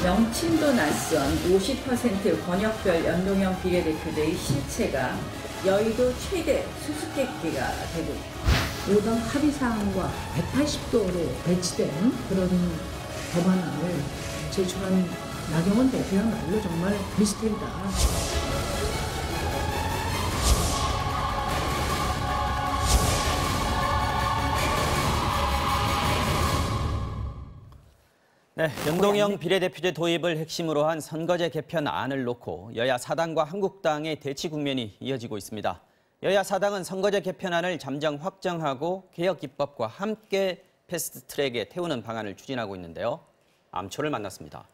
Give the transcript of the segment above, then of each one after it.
명칭도 낯선 50% 권역별 연동형 비례대표제의 실체가 여의도 최대 수수께끼가 되고 있습니다. 5당 합의사항과 180도로 배치된 그런 법안을 제출한 나경원 대표야말로 정말 미스테리다. 네, 연동형 비례대표제 도입을 핵심으로 한 선거제 개편안을 놓고 여야 사당과 한국당의 대치 국면이 이어지고 있습니다. 여야 사당은 선거제 개편안을 잠정 확정하고 개혁입법과 함께 패스트트랙에 태우는 방안을 추진하고 있는데요. 암초를 만났습니다.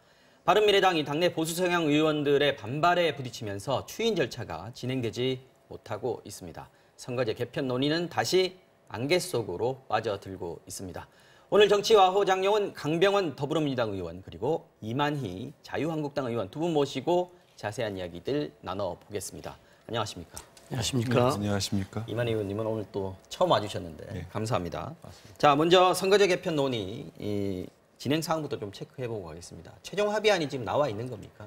바른미래당이 당내 보수 성향 의원들의 반발에 부딪히면서 추인 절차가 진행되지 못하고 있습니다. 선거제 개편 논의는 다시 안개 속으로 빠져들고 있습니다. 오늘 정치와호 장용은 강병원 더불어민주당 의원 그리고 이만희 자유한국당 의원 두 분 모시고 자세한 이야기들 나눠보겠습니다. 안녕하십니까? 안녕하십니까? 네, 안녕하십니까? 이만희 의원님은 오늘 또 처음 와주셨는데 네. 감사합니다. 맞습니다. 자, 먼저 선거제 개편 논의 진행 사항부터 좀 체크해보고 가겠습니다. 최종 합의안이 지금 나와 있는 겁니까?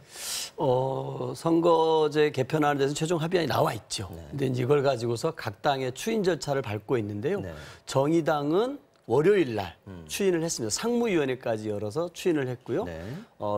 선거제 개편안에 대해서 최종 합의안이 나와 있죠. 네. 근데 이제 이걸 가지고서 각 당의 추인 절차를 밟고 있는데요. 네. 정의당은 월요일 날 추인을 했습니다. 상무위원회까지 열어서 추인을 했고요. 네.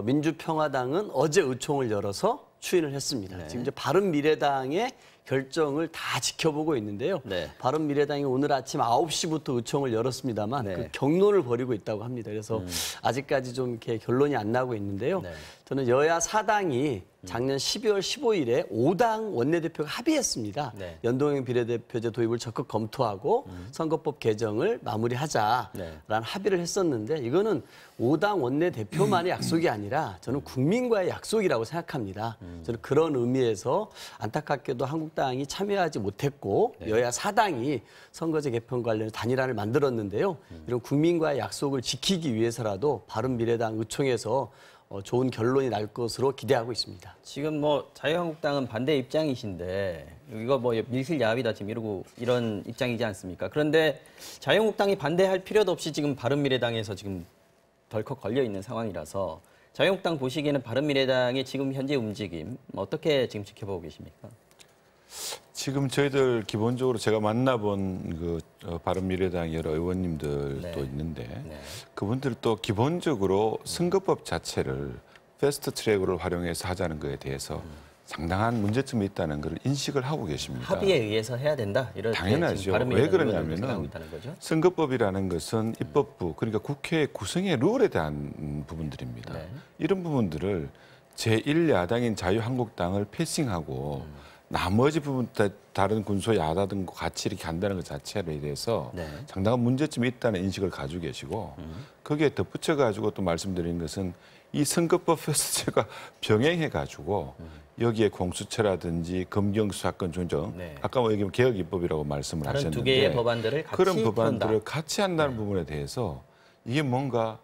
민주평화당은 어제 의총을 열어서 추인을 했습니다. 네. 지금 이제 바른미래당의 결정을 다 지켜보고 있는데요. 네. 바른미래당이 오늘 아침 9시부터 의총을 열었습니다만 네. 그 경론을 벌이고 있다고 합니다. 그래서 아직까지 좀 이렇게 결론이 안 나고 있는데요. 네. 저는 여야 사당이 작년 12월 15일에 5당 원내대표가 합의했습니다. 네. 연동형 비례대표제 도입을 적극 검토하고 선거법 개정을 마무리하자라는 네. 합의를 했었는데 이거는 5당 원내대표만의 약속이 아니라 저는 국민과의 약속이라고 생각합니다. 저는 그런 의미에서 안타깝게도 한국당이 참여하지 못했고 네. 여야 사당이 선거제 개편 관련 단일안을 만들었는데요. 이런 국민과의 약속을 지키기 위해서라도 바른미래당 의총에서 좋은 결론이 날 것으로 기대하고 있습니다. 지금 뭐 자유한국당은 반대 입장이신데 이거 뭐 밀실야합이다 지금 이러고 이런 입장이지 않습니까? 그런데 자유한국당이 반대할 필요도 없이 지금 바른미래당에서 지금 덜컥 걸려 있는 상황이라서 자유한국당 보시기에는 바른미래당의 지금 현재 움직임 어떻게 지금 지켜보고 계십니까? 지금 저희들 기본적으로 제가 만나본 그 바른미래당 여러 의원님들도 네. 있는데 네. 그분들도 기본적으로 선거법 자체를 패스트트랙으로 활용해서 하자는 것에 대해서 상당한 문제점이 있다는 걸 인식을 하고 계십니다. 합의에 의해서 해야 된다. 이렇게 당연하죠. 바른미래당 왜 의원들은 생각하고 그러냐면은 있다는 거죠? 선거법이라는 것은 입법부 그러니까 국회 구성의 룰에 대한 부분들입니다. 네. 이런 부분들을 제1야당인 자유한국당을 패싱하고 나머지 부분 다른 군소야당과 같이 이렇게 한다는 것 자체에 대해서 네. 상당한 문제점이 있다는 인식을 가지고 계시고 거기에 덧붙여 가지고 또 말씀드린 것은 이 선거법 패스트가 병행해 가지고 여기에 공수처라든지 검경수사권 조정 네. 아까 뭐 얘기한 개혁입법이라고 말씀을 다른 하셨는데 두 개의 법안들을 같이 그런 법안들을 푼다. 같이 한다는 부분에 대해서 이게 뭔가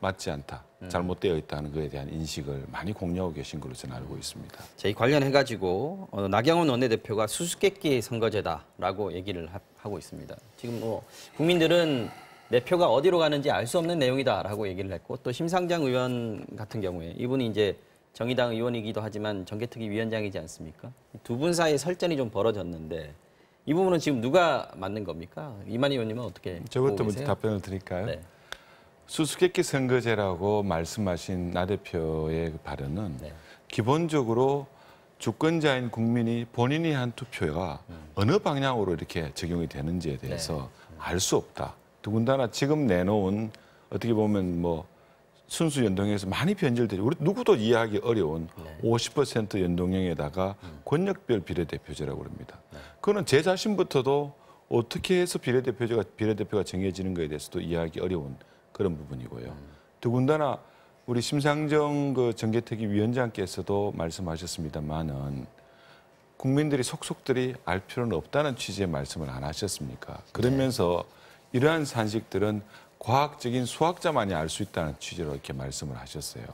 맞지 않다, 잘못되어 있다는 것에 대한 인식을 많이 공유하고 계신 걸로 저는 알고 있습니다. 저희 관련해가지고 나경원 원내대표가 수수께끼 선거제다라고 얘기를 하고 있습니다. 지금 뭐 국민들은 내 표가 어디로 가는지 알 수 없는 내용이다라고 얘기를 했고 또 심상정 의원 같은 경우에 이분이 이제 정의당 의원이기도 하지만 정개특위 위원장이지 않습니까? 두 분 사이에 설전이 좀 벌어졌는데 이 부분은 지금 누가 맞는 겁니까? 이만희 의원님은 어떻게 저부터 보고 먼저 계세요? 답변을 드릴까요? 네. 수수께끼 선거제라고 말씀하신 나 대표의 그 발언은 네. 기본적으로 주권자인 국민이 본인이 한 투표가 어느 방향으로 이렇게 적용이 되는지에 대해서 알 수 없다. 더군다나 지금 내놓은 어떻게 보면 뭐 순수 연동형에서 많이 변질되죠. 우리 누구도 이해하기 어려운 50% 연동형에다가 권역별 비례대표제라고 그럽니다. 그거는 제 자신부터도 어떻게 해서 비례대표가 정해지는 것에 대해서도 이해하기 어려운 그런 부분이고요. 더군다나 우리 심상정 그 정개특위 위원장께서도 말씀하셨습니다만은 국민들이 속속들이 알 필요는 없다는 취지의 말씀을 안 하셨습니까? 그러면서 이러한 산식들은 과학적인 수학자만이 알 수 있다는 취지로 이렇게 말씀을 하셨어요.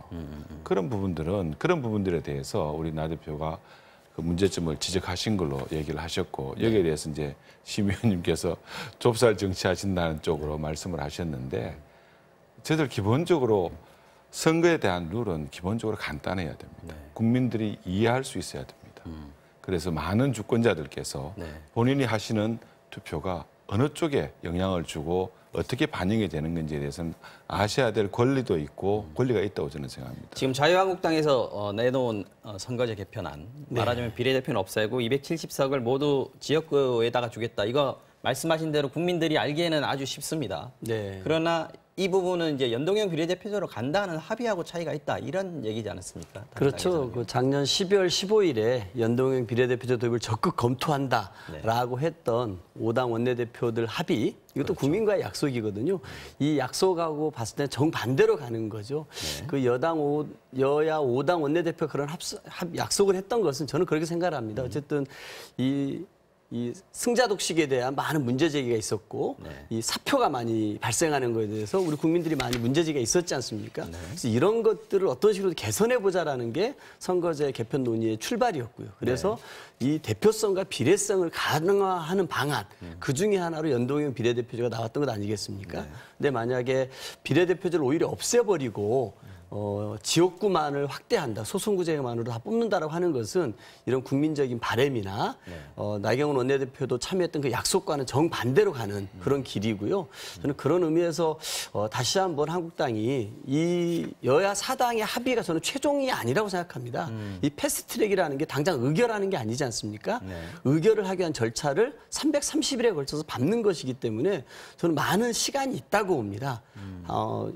그런 부분들에 대해서 우리 나 대표가 그 문제점을 지적하신 걸로 얘기를 하셨고 여기에 대해서 이제 심 의원님께서 좁쌀 정치하신다는 쪽으로 말씀을 하셨는데 저희들 기본적으로 선거에 대한 룰은 기본적으로 간단해야 됩니다. 네. 국민들이 이해할 수 있어야 됩니다. 그래서 많은 주권자들께서 네. 본인이 하시는 투표가 어느 쪽에 영향을 주고 어떻게 반영이 되는 건지에 대해서는 아셔야 될 권리도 있고 권리가 있다고 저는 생각합니다. 지금 자유한국당에서 내놓은 선거제 개편안, 말하자면 비례대표는 없애고 270석을 모두 지역구에다가 주겠다. 이거 말씀하신 대로 국민들이 알기에는 아주 쉽습니다. 네. 그러나 이 부분은 이제 연동형 비례대표제로 간다는 합의하고 차이가 있다. 이런 얘기지 않았습니까? 그렇죠. 그 작년 12월 15일에 연동형 비례대표제 도입을 적극 검토한다라고 했던 5당 원내대표들 합의, 이것도 국민과의 약속이거든요. 이 약속하고 봤을 때 정반대로 가는 거죠. 그 여야 5당 원내대표 그런 약속을 했던 것은 저는 그렇게 생각을 합니다. 어쨌든 이 승자 독식에 대한 많은 문제 제기가 있었고 이 사표가 많이 발생하는 것에 대해서 우리 국민들이 많이 문제 제기가 있었지 않습니까? 그래서 이런 것들을 어떤 식으로 개선해 보자라는 게 선거제 개편 논의의 출발이었고요. 그래서 이 대표성과 비례성을 가능화하는 방안 그 중에 하나로 연동형 비례대표제가 나왔던 것 아니겠습니까? 근데 만약에 비례대표제를 오히려 없애버리고 지역구만을 확대한다, 소선구제만으로 다 뽑는다라고 하는 것은 이런 국민적인 바람이나 나경원 원내대표도 참여했던 그 약속과는 정반대로 가는 그런 길이고요. 저는 그런 의미에서 다시 한번 한국당이 이 여야 사당의 합의가 저는 최종이 아니라고 생각합니다. 이 패스트트랙이라는 게 당장 의결하는 게 아니지 않습니까? 의결을 하기 위한 절차를 330일에 걸쳐서 밟는 것이기 때문에 저는 많은 시간이 있다고 봅니다.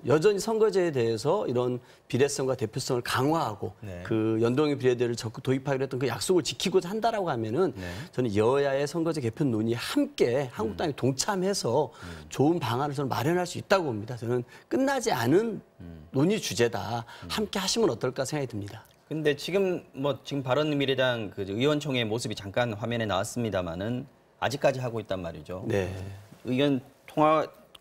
여전히 선거제에 대해서 이런 비례성과 대표성을 강화하고 그 연동형 비례대를 적극 도입하기로 했던 그 약속을 지키고자 한다라고 하면은 저는 여야의 선거제 개편 논의에 함께 한국당이 동참해서 좋은 방안을 저는 마련할 수 있다고 봅니다. 저는 끝나지 않은 논의 주제다. 함께 하시면 어떨까 생각이 듭니다. 근데 지금 바른미래당 그 의원총회 모습이 잠깐 화면에 나왔습니다만은 아직까지 하고 있단 말이죠. 네.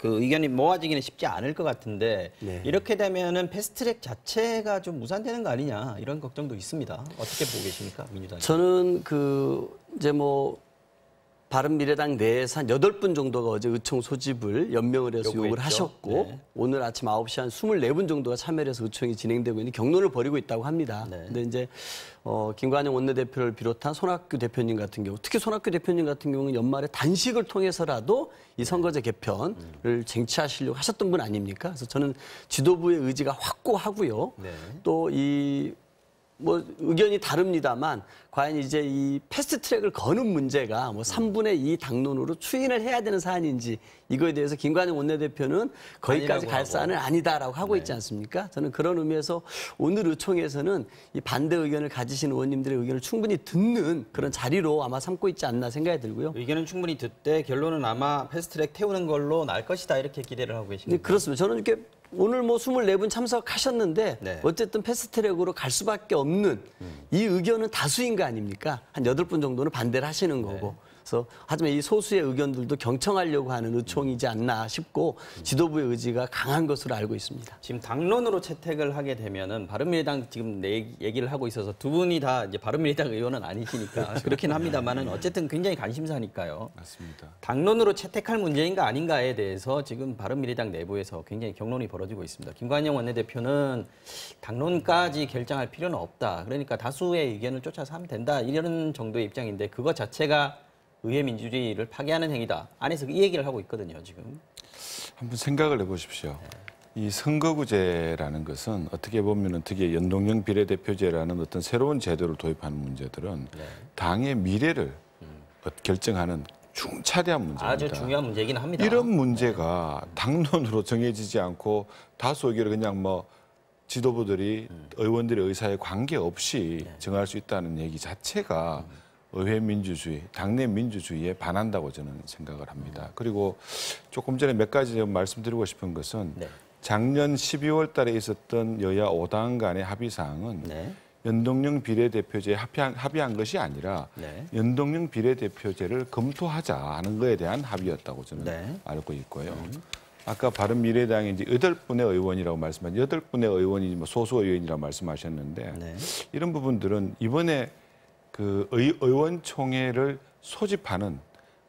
의견이 모아지기는 쉽지 않을 것 같은데 이렇게 되면은 패스트트랙 자체가 좀 무산되는 거 아니냐 이런 걱정도 있습니다. 어떻게 보고 계십니까, 민주당? 저는 바른미래당 내에서 한 8분 정도가 어제 의총 소집을 연명을 해서 요구를 하셨고 오늘 아침 9시 한 24분 정도가 참여를 해서 의총이 진행되고 있는 경론을 벌이고 있다고 합니다. 근데 이제 김관영 원내대표를 비롯한 손학규 대표님 같은 경우, 특히 손학규 대표님 같은 경우는 연말에 단식을 통해서라도 이 선거제 개편을 쟁취하시려고 하셨던 분 아닙니까? 그래서 저는 지도부의 의지가 확고하고요. 또 의견이 다릅니다만 과연 이제 이 패스트트랙을 거는 문제가 3분의 2 당론으로 추인을 해야 되는 사안인지 이거에 대해서 김관영 원내대표는 거기까지 갈 사안은 아니다라고 하고 있지 않습니까? 저는 그런 의미에서 오늘 의총에서는 이 반대 의견을 가지신 의원님들의 의견을 충분히 듣는 그런 자리로 아마 삼고 있지 않나 생각이 들고요. 의견은 충분히 듣되 결론은 아마 패스트트랙 태우는 걸로 날 것이다 이렇게 기대를 하고 계십니다. 그렇습니다. 저는 이렇게 오늘 24분 참석하셨는데 어쨌든 패스트트랙으로 갈 수밖에 없는 이 의견은 다수인 거 아닙니까? 한 8분 정도는 반대를 하시는 거고. 그래서 하지만 이 소수의 의견들도 경청하려고 하는 의총이지 않나 싶고 지도부의 의지가 강한 것으로 알고 있습니다. 지금 당론으로 채택을 하게 되면은 바른미래당 지금 얘기를 하고 있어서 두 분이 다 이제 바른미래당 의원은 아니시니까 그렇긴 합니다만은 어쨌든 굉장히 관심사니까요. 맞습니다. 당론으로 채택할 문제인가 아닌가에 대해서 지금 바른미래당 내부에서 굉장히 경론이 벌어지고 있습니다. 김관영 원내대표는 당론까지 결정할 필요는 없다. 그러니까 다수의 의견을 쫓아서 하면 된다. 이런 정도의 입장인데 그것 자체가 의회 민주주의를 파괴하는 행위다. 안에서 이 얘기를 하고 있거든요, 지금. 한번 생각을 해보십시오. 이 선거구제라는 것은 어떻게 보면 특히 연동형 비례대표제라는 어떤 새로운 제도를 도입하는 문제들은 당의 미래를 결정하는 중차대한 문제입니다. 아주 중요한 문제이긴 합니다. 이런 문제가 당론으로 정해지지 않고 다수 의견을 그냥 지도부들이 의원들의 의사에 관계없이 정할 수 있다는 얘기 자체가 의회 민주주의, 당내 민주주의에 반한다고 저는 생각을 합니다. 그리고 조금 전에 몇 가지 말씀드리고 싶은 것은 작년 12월 달에 있었던 여야 5당 간의 합의사항은 연동형 비례대표제에 합의한 것이 아니라 연동형 비례대표제를 검토하자 하는 것에 대한 합의였다고 저는 알고 있고요. 아까 바른미래당이 이제 8분의 의원이라고 말씀하신 8분의 의원이 소수 의원이라고 말씀하셨는데 이런 부분들은 이번에 그 의원총회를 소집하는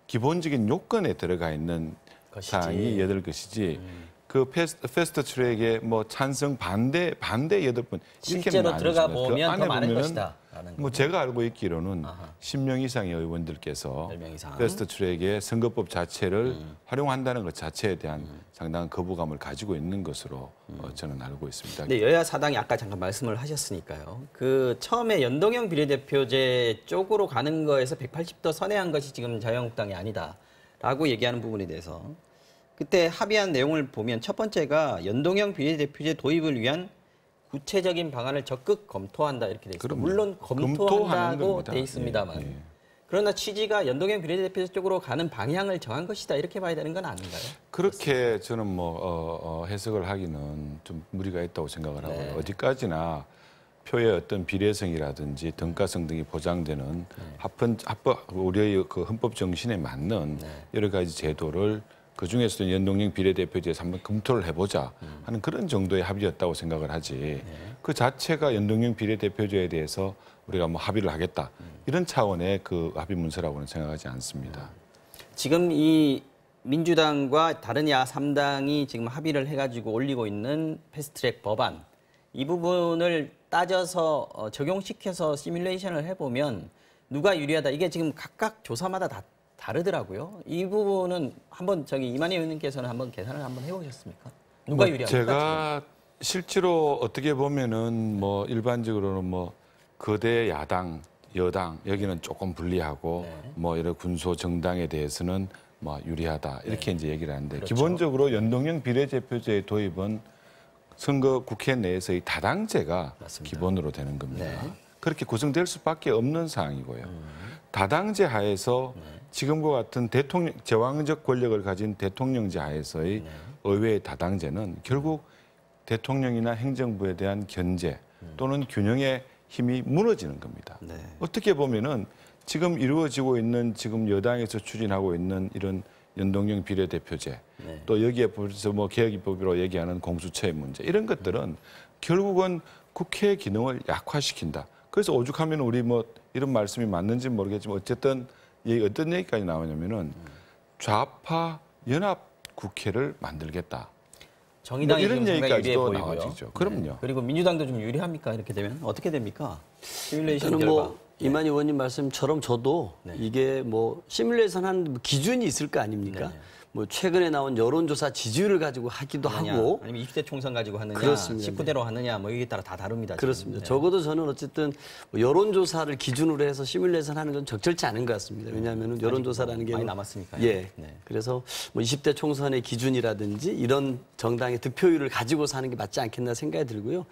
기본적인 요건에 들어가 있는 사항이 8것이지 그 패스트 트랙에 뭐 찬성 반대 8분 실제로 들어가 보면 더 많을 것이다. 뭐 제가 알고 있기로는 10명 이상의 의원들께서 10명 이상. 패스트 트랙의 선거법 자체를 활용한다는 것 자체에 대한 상당한 거부감을 가지고 있는 것으로 저는 알고 있습니다. 근데 여야 사당이 아까 잠깐 말씀을 하셨으니까요. 그 처음에 연동형 비례대표제 쪽으로 가는 거에서 180도 선회한 것이 지금 자유한국당이 아니다라고 얘기하는 부분에 대해서 그때 합의한 내용을 보면 첫 번째가 연동형 비례대표제 도입을 위한 구체적인 방안을 적극 검토한다 이렇게 돼 있습니다. 물론 검토한다고 돼 있습니다만 예. 그러나 취지가 연동형 비례대표제 쪽으로 가는 방향을 정한 것이다 이렇게 봐야 되는 건 아닌가요? 그렇게 저는 해석을 하기는 좀 무리가 있다고 생각을 하고요. 네. 어디까지나 표의 어떤 비례성이라든지 등가성 등이 보장되는 우리의 그 헌법 정신에 맞는 여러 가지 제도를 그 중에서도 연동형 비례대표제에서 한번 검토를 해보자 하는 그런 정도의 합의였다고 생각을 하지 그 자체가 연동형 비례대표제에 대해서 우리가 뭐 합의를 하겠다 이런 차원의 그 합의 문서라고는 생각하지 않습니다. 지금 이 민주당과 다른 야 3당이 지금 합의를 해가지고 올리고 있는 패스트트랙 법안 이 부분을 따져서 적용시켜서 시뮬레이션을 해보면 누가 유리하다 이게 지금 각각 조사마다 다 다르더라고요. 이 부분은 한번 이만희 의원님께서는 한번 계산을 한번 해보셨습니까? 누가 유리합니까? 제가 실제로 어떻게 보면은 뭐 일반적으로는 뭐 거대 야당, 여당 여기는 조금 불리하고 뭐 이런 군소 정당에 대해서는 뭐 유리하다 이렇게 이제 얘기를 하는데 그렇죠. 기본적으로 연동형 비례대표제의 도입은 선거 국회 내에서의 다당제가 맞습니다. 기본으로 되는 겁니다. 그렇게 구성될 수밖에 없는 사항이고요. 다당제 하에서 지금과 같은 제왕적 권력을 가진 대통령제 하에서의 의회의 다당제는 결국 대통령이나 행정부에 대한 견제 또는 균형의 힘이 무너지는 겁니다. 어떻게 보면은 지금 이루어지고 있는 지금 여당에서 추진하고 있는 이런 연동형 비례대표제 또 여기에 벌써 뭐 개혁입법으로 얘기하는 공수처의 문제 이런 것들은 결국은 국회의 기능을 약화시킨다. 그래서 오죽하면 우리 뭐 이런 말씀이 맞는지 모르겠지만 어쨌든 어떤 얘기까지 나오냐면은 좌파 연합 국회를 만들겠다. 정의당이 뭐 이런 지금 상당히 유리해 얘기까지도 보이고요. 나와지죠. 그럼요. 그리고 민주당도 좀 유리합니까? 이렇게 되면 어떻게 됩니까? 시뮬레이션 저는 결과. 뭐 이만희 의원님 말씀처럼 저도 이게 뭐 시뮬레이션 한 기준이 있을 거 아닙니까? 뭐 최근에 나온 여론조사 지지율을 가지고 하기도 하고 아니면 20대 총선 가지고 하느냐, 그렇습니다. 19대로 하느냐 뭐 여기에 따라 다 다릅니다. 그렇습니다. 지금. 적어도 저는 어쨌든 뭐 여론조사를 기준으로 해서 시뮬레이션 하는 건 적절치 않은 것 같습니다. 왜냐하면 여론조사라는 게 많이 남았으니까요. 예. 그래서 뭐 20대 총선의 기준이라든지 이런 정당의 득표율을 가지고 사는 게 맞지 않겠나 생각이 들고요.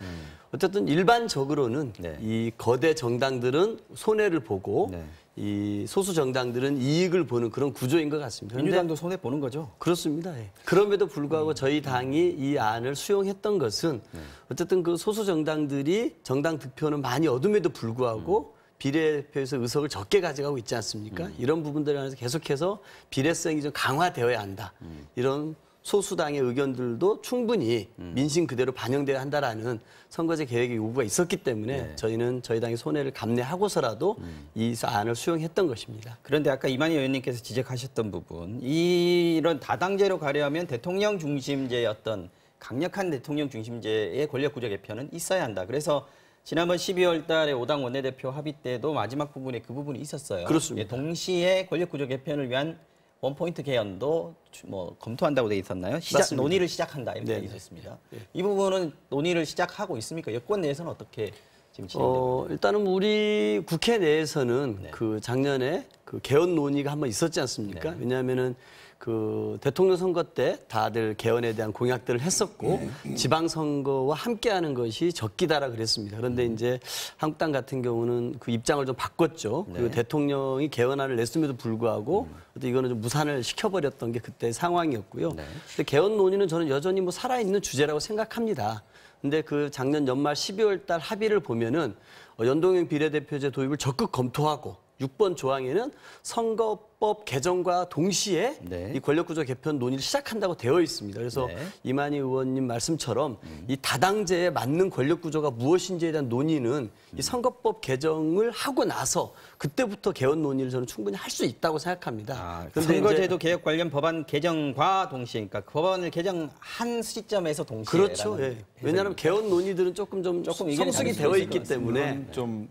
어쨌든 일반적으로는 이 거대 정당들은 손해를 보고 이 소수 정당들은 이익을 보는 그런 구조인 것 같습니다. 민주당도 손해 보는 거죠. 그렇습니다. 예. 그럼에도 불구하고 저희 당이 이 안을 수용했던 것은 어쨌든 그 소수 정당들이 정당 득표는 많이 얻음에도 불구하고 비례표에서 의석을 적게 가져가고 있지 않습니까? 이런 부분들에 관해서 계속해서 비례성이 좀 강화되어야 한다. 이런 소수당의 의견들도 충분히 민심 그대로 반영돼야 한다라는 선거제 개혁의 요구가 있었기 때문에 저희는 저희 당의 손해를 감내하고서라도 이 안을 수용했던 것입니다. 그런데 아까 이만희 의원님께서 지적하셨던 부분, 이런 다당제로 가려면 대통령 중심제의 어떤 강력한 대통령 중심제의 권력구조 개편은 있어야 한다. 그래서 지난번 12월 달에 5당 원내대표 합의 때도 마지막 부분에 그 부분이 있었어요. 그렇습니다. 예, 동시에 권력구조 개편을 위한 원포인트 개헌도 뭐 검토한다고 돼 있었나요? 논의를 시작한다 이렇게 돼 있었습니다. 이 부분은 논의를 시작하고 있습니까? 여권 내에서는 어떻게 지금 진행됩니까? 일단은 우리 국회 내에서는 그 작년에 그 개헌 논의가 한번 있었지 않습니까? 왜냐하면은 그 대통령 선거 때 다들 개헌에 대한 공약들을 했었고 지방선거와 함께하는 것이 적기다라 그랬습니다. 그런데 이제 한국당 같은 경우는 그 입장을 좀 바꿨죠. 그리고 대통령이 개헌안을 냈음에도 불구하고 이거는 좀 무산을 시켜버렸던 게 그때 상황이었고요. 근데 개헌 논의는 저는 여전히 뭐 살아있는 주제라고 생각합니다. 근데 그 작년 연말 12월 달 합의를 보면은 연동형 비례대표제 도입을 적극 검토하고 6번 조항에는 선거법 개정과 동시에 네. 이 권력구조 개편 논의를 시작한다고 되어 있습니다. 그래서 네. 이만희 의원님 말씀처럼 이 다당제에 맞는 권력구조가 무엇인지에 대한 논의는 이 선거법 개정을 하고 나서 그때부터 개헌 논의를 저는 충분히 할 수 있다고 생각합니다. 그런데 선거제도 개혁 관련 법안 개정과 동시에, 그러니까 그 법안을 개정한 시점에서 동시에. 그렇죠. 예. 왜냐하면 개헌 논의들은 조금 이견이 성숙이 다를 수 되어 있을 있기 것 때문에 좀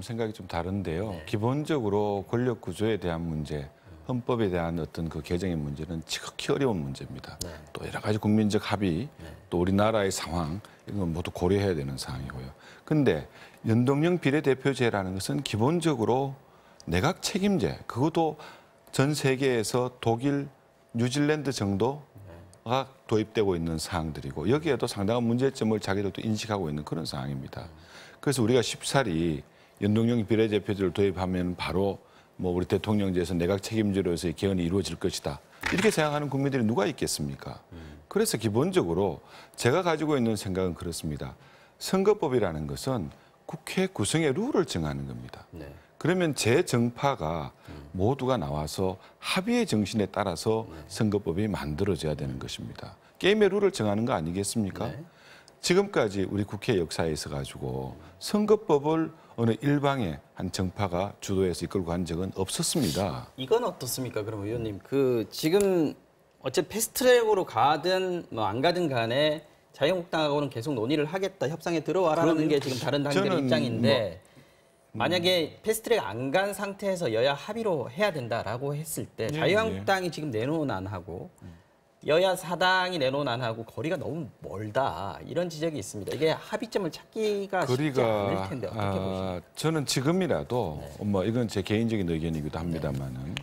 생각이 좀 다른데요. 기본적으로 권력 구조에 대한 문제, 헌법에 대한 어떤 그 개정의 문제는 지극히 어려운 문제입니다. 또 여러 가지 국민적 합의, 또 우리나라의 상황 이런 건 모두 고려해야 되는 상황이고요. 근데 연동형 비례대표제라는 것은 기본적으로 내각 책임제, 그것도 전 세계에서 독일, 뉴질랜드 정도가 도입되고 있는 사항들이고 여기에도 상당한 문제점을 자기들도 인식하고 있는 그런 상황입니다. 그래서 우리가 쉽사리 연동형 비례대표제를 도입하면 바로 뭐 우리 대통령제에서 내각 책임제로서의 개헌이 이루어질 것이다. 이렇게 생각하는 국민들이 누가 있겠습니까? 그래서 기본적으로 제가 가지고 있는 생각은 그렇습니다. 선거법이라는 것은 국회 구성의 룰을 정하는 겁니다. 그러면 제 정파가 모두가 나와서 합의의 정신에 따라서 선거법이 만들어져야 되는 것입니다. 게임의 룰을 정하는 거 아니겠습니까? 지금까지 우리 국회 역사에 있어가지고 선거법을 어느 일방의 한 정파가 주도해서 이끌고 간 적은 없었습니다. 이건 어떻습니까, 그럼 의원님? 그 지금 어째 패스트트랙으로 가든 뭐 안 가든 간에 자유한국당하고는 계속 논의를 하겠다, 협상에 들어와라는 게 지금 다른 당들의 입장인데. 만약에 패스트트랙 안 간 상태에서 여야 합의로 해야 된다라고 했을 때 자유한국당이 지금 내놓은 안하고 여야 사당이 내놓은 안하고 거리가 너무 멀다 이런 지적이 있습니다. 이게 합의점을 찾기가 쉽지 않을 텐데 어떻게 보십니까? 저는 지금이라도 뭐 이건 제 개인적인 의견이기도 합니다만은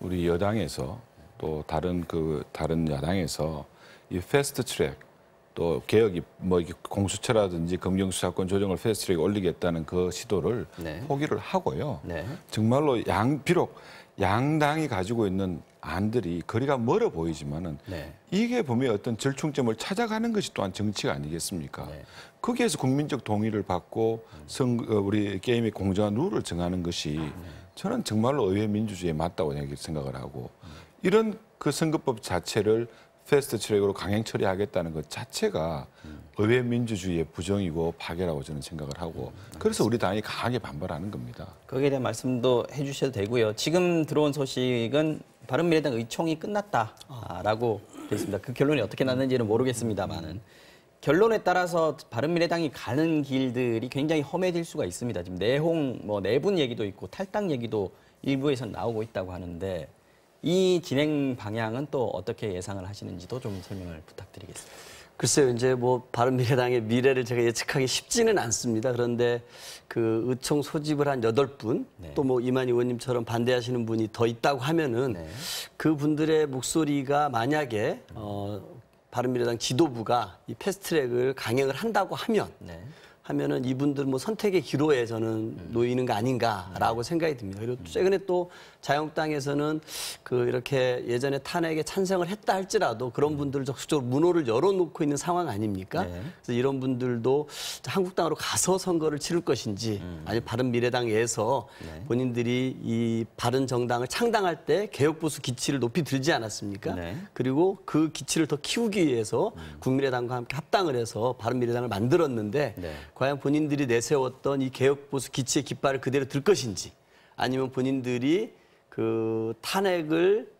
우리 여당에서 또 다른 야당에서 이 패스트트랙 또 개혁이 뭐 공수처라든지 검경수사권 조정을 패스트트랙에 올리겠다는 그 시도를 포기를 하고요. 정말로 비록 양당이 가지고 있는 안들이 거리가 멀어 보이지만은 이게 보면 어떤 절충점을 찾아가는 것이 또한 정치가 아니겠습니까? 거기에서 국민적 동의를 받고 우리 게임의 공정한 룰을 정하는 것이 저는 정말로 의회 민주주의에 맞다고 생각을 하고 이런 그 선거법 자체를 패스트트랙으로 강행 처리하겠다는 것 자체가 의회 민주주의의 부정이고 파괴라고 저는 생각을 하고 그래서 우리 당이 강하게 반발하는 겁니다. 거기에 대한 말씀도 해주셔도 되고요. 지금 들어온 소식은 바른미래당 의총이 끝났다라고 되어 있습니다. 그 결론이 어떻게 났는지는 모르겠습니다만은 결론에 따라서 바른미래당이 가는 길들이 굉장히 험해질 수가 있습니다. 지금 내분 얘기도 있고 탈당 얘기도 일부에서 나오고 있다고 하는데 이 진행 방향은 또 어떻게 예상을 하시는지도 좀 설명을 부탁드리겠습니다. 글쎄요, 이제 뭐 바른미래당의 미래를 제가 예측하기 쉽지는 않습니다. 그런데 그 의총 소집을 한 8분, 또 뭐 이만희 의원님처럼 반대하시는 분이 더 있다고 하면은 그 분들의 목소리가 만약에 바른미래당 지도부가 이 패스트트랙을 강행을 한다고 하면은 이분들 뭐 선택의 기로에 저는 놓이는 거 아닌가라고 생각이 듭니다. 그리고 최근에 또 자유한국당에서는 그 이렇게 예전에 탄핵에 찬성을 했다 할지라도 그런 분들을 적극적으로 문호를 열어놓고 있는 상황 아닙니까? 그래서 이런 분들도 한국당으로 가서 선거를 치를 것인지 아니면 바른미래당에서 본인들이 이 바른정당을 창당할 때 개혁보수 기치를 높이 들지 않았습니까? 그리고 그 기치를 더 키우기 위해서 국민의당과 함께 합당을 해서 바른미래당을 만들었는데 과연 본인들이 내세웠던 이 개혁보수 기치의 깃발을 그대로 들 것인지 아니면 본인들이 그 탄핵을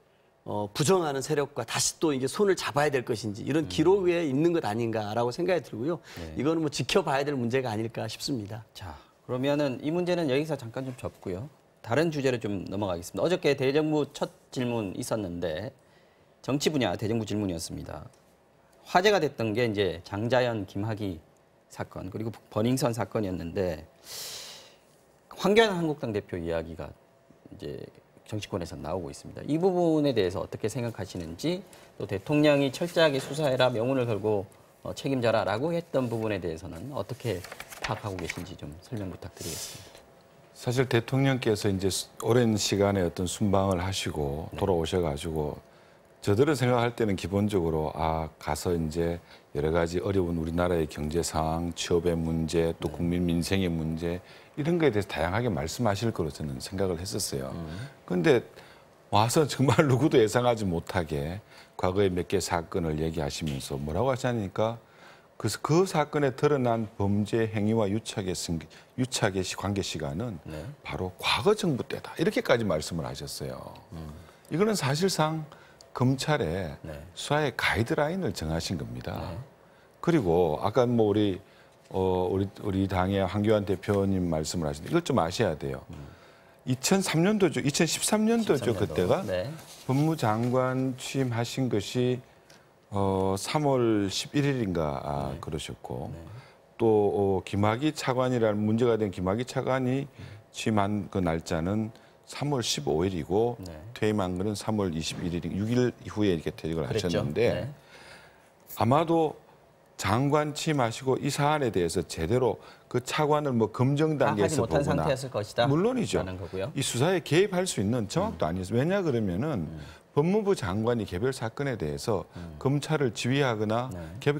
부정하는 세력과 다시 또 이게 손을 잡아야 될 것인지 이런 기로에 있는 것 아닌가라고 생각이 들고요. 이거는 뭐 지켜봐야 될 문제가 아닐까 싶습니다. 자, 그러면은 이 문제는 여기서 잠깐 좀 접고요. 다른 주제로 좀 넘어가겠습니다. 어저께 대정부 첫 질문 있었는데 정치 분야 대정부 질문이었습니다. 화제가 됐던 게 이제 장자연, 김학의 사건 그리고 버닝썬 사건이었는데 황교안 한국당 대표 이야기가 이제 정치권에서 나오고 있습니다. 이 부분에 대해서 어떻게 생각하시는지 또 대통령이 철저하게 수사해라 명운을 걸고 책임져라라고 했던 부분에 대해서는 어떻게 파악하고 계신지 좀 설명 부탁드리겠습니다. 사실 대통령께서 이제 오랜 시간에 어떤 순방을 하시고 돌아오셔가지고 저들은 생각할 때는 기본적으로 가서 이제 여러 가지 어려운 우리나라의 경제 상황, 취업의 문제, 또 국민 민생의 문제 이런 거에 대해서 다양하게 말씀하실 거로 저는 생각을 했었어요. 그런데 와서 정말 누구도 예상하지 못하게 과거에 몇 개 사건을 얘기하시면서 뭐라고 하시냐니까 그 사건에 드러난 범죄 행위와 유착의 관계 시간은 바로 과거 정부 때다. 이렇게까지 말씀을 하셨어요. 이거는 사실상 검찰의 수사의 가이드라인을 정하신 겁니다. 그리고 아까 뭐 우리 당의 황교안 대표님 말씀을 하시는데 이걸 좀 아셔야 돼요. 2003년도죠. 2013년도죠. 그때가 법무장관 취임하신 것이 3월 11일인가 그러셨고 또 김학의 차관이라는 문제가 된 김학의 차관이 취임한 그 날짜는 3월 15일이고 퇴임한 거는 3월 21일, 6일 이후에 이렇게 퇴직을 하셨는데 아마도 장관 취임하시고 이 사안에 대해서 제대로 그 차관을 뭐 검증 단계에서 못한 보거나 상태였을 것이다. 물론이죠. 거고요. 이 수사에 개입할 수 있는 정확도 아니었어요. 왜냐 그러면은 법무부 장관이 개별 사건에 대해서 검찰을 지휘하거나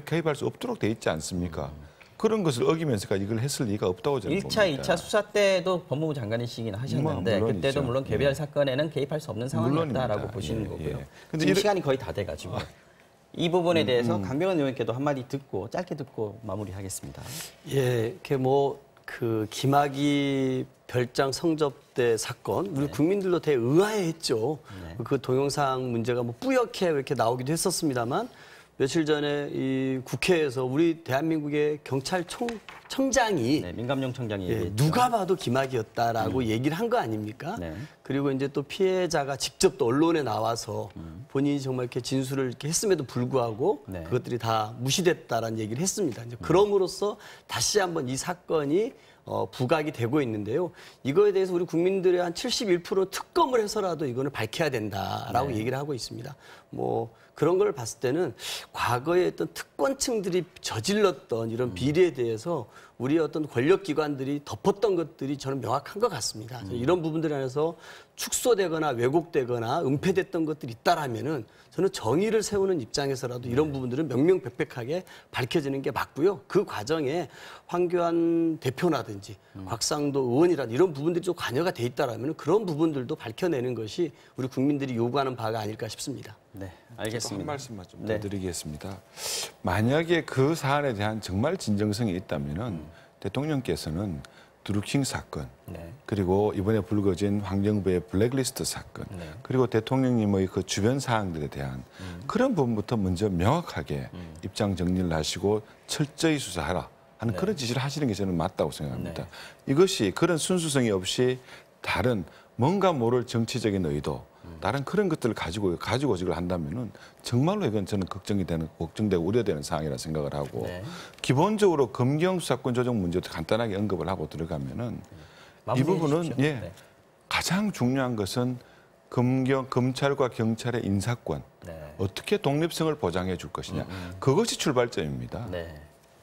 개입할 수 없도록 돼 있지 않습니까? 그런 것을 어기면서까지 이걸 했을 리가 없다고 저는 1차, 봅니다. 2차 수사 때도 법무부 장관이시긴 하셨는데 물론이죠. 그때도 물론 개별 사건에는 개입할 수 없는 상황이었다라고 물론입니다. 보시는 예, 거고요. 예. 근데 지금 시간이 거의 다 돼가지고 이 부분에 대해서 강병원 의원께도 한마디 듣고 짧게 듣고 마무리하겠습니다. 예, 이렇게 그 김학의 별장 성접대 사건, 우리 국민들도 되게 의아해했죠. 그 동영상 문제가 뭐 뿌옇게 이렇게 나오기도 했었습니다만 며칠 전에 이 국회에서 우리 대한민국의 경찰청장이 민감용 청장이 누가 봐도 김학의였다라고 얘기를 한 거 아닙니까? 그리고 이제 또 피해자가 직접 또 언론에 나와서 본인이 정말 이렇게 진술을 이렇게 했음에도 불구하고 그것들이 다 무시됐다라는 얘기를 했습니다. 이제 그럼으로써 다시 한번 이 사건이 부각이 되고 있는데요. 이거에 대해서 우리 국민들의 한 71% 특검을 해서라도 이거는 밝혀야 된다라고 얘기를 하고 있습니다. 뭐 그런 걸 봤을 때는 과거에 어떤 특권층들이 저질렀던 이런 비리에 대해서 우리 어떤 권력기관들이 덮었던 것들이 저는 명확한 것 같습니다. 이런 부분들에 한해서 축소되거나 왜곡되거나 은폐됐던 것들이 있다라면은 저는 정의를 세우는 입장에서라도 이런 부분들은 명명백백하게 밝혀지는 게 맞고요. 그 과정에 황교안 대표라든지 곽상도 의원이라든지 이런 부분들이 좀 관여가 돼 있다라면 그런 부분들도 밝혀내는 것이 우리 국민들이 요구하는 바가 아닐까 싶습니다. 네, 알겠습니다. 한 말씀만 좀 더 드리겠습니다. 만약에 그 사안에 대한 정말 진정성이 있다면은 대통령께서는 드루킹 사건, 그리고 이번에 불거진 환경부의 블랙리스트 사건, 그리고 대통령님의 그 주변 사항들에 대한 그런 부분부터 먼저 명확하게 입장 정리를 하시고 철저히 수사하라 하는 그런 지시를 하시는 게 저는 맞다고 생각합니다. 이것이 그런 순수성이 없이 다른 뭔가 모를 정치적인 의도, 다른 그런 것들을 가지고 이걸 한다면은 정말로 이건 저는 걱정되고 우려되는 상황이라 생각을 하고 기본적으로 검경 수사권 조정 문제도 간단하게 언급을 하고 들어가면은 이 부분은 가장 중요한 것은 검찰과 경찰의 인사권 어떻게 독립성을 보장해 줄 것이냐 그것이 출발점입니다. 네,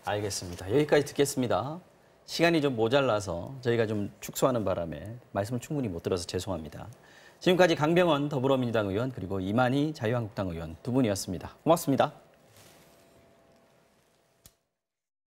알겠습니다. 여기까지 듣겠습니다. 시간이 좀 모자라서 저희가 좀 축소하는 바람에 말씀을 충분히 못 들어서 죄송합니다. 지금까지 강병원 더불어민주당 의원 그리고 이만희 자유한국당 의원 두 분이었습니다. 고맙습니다.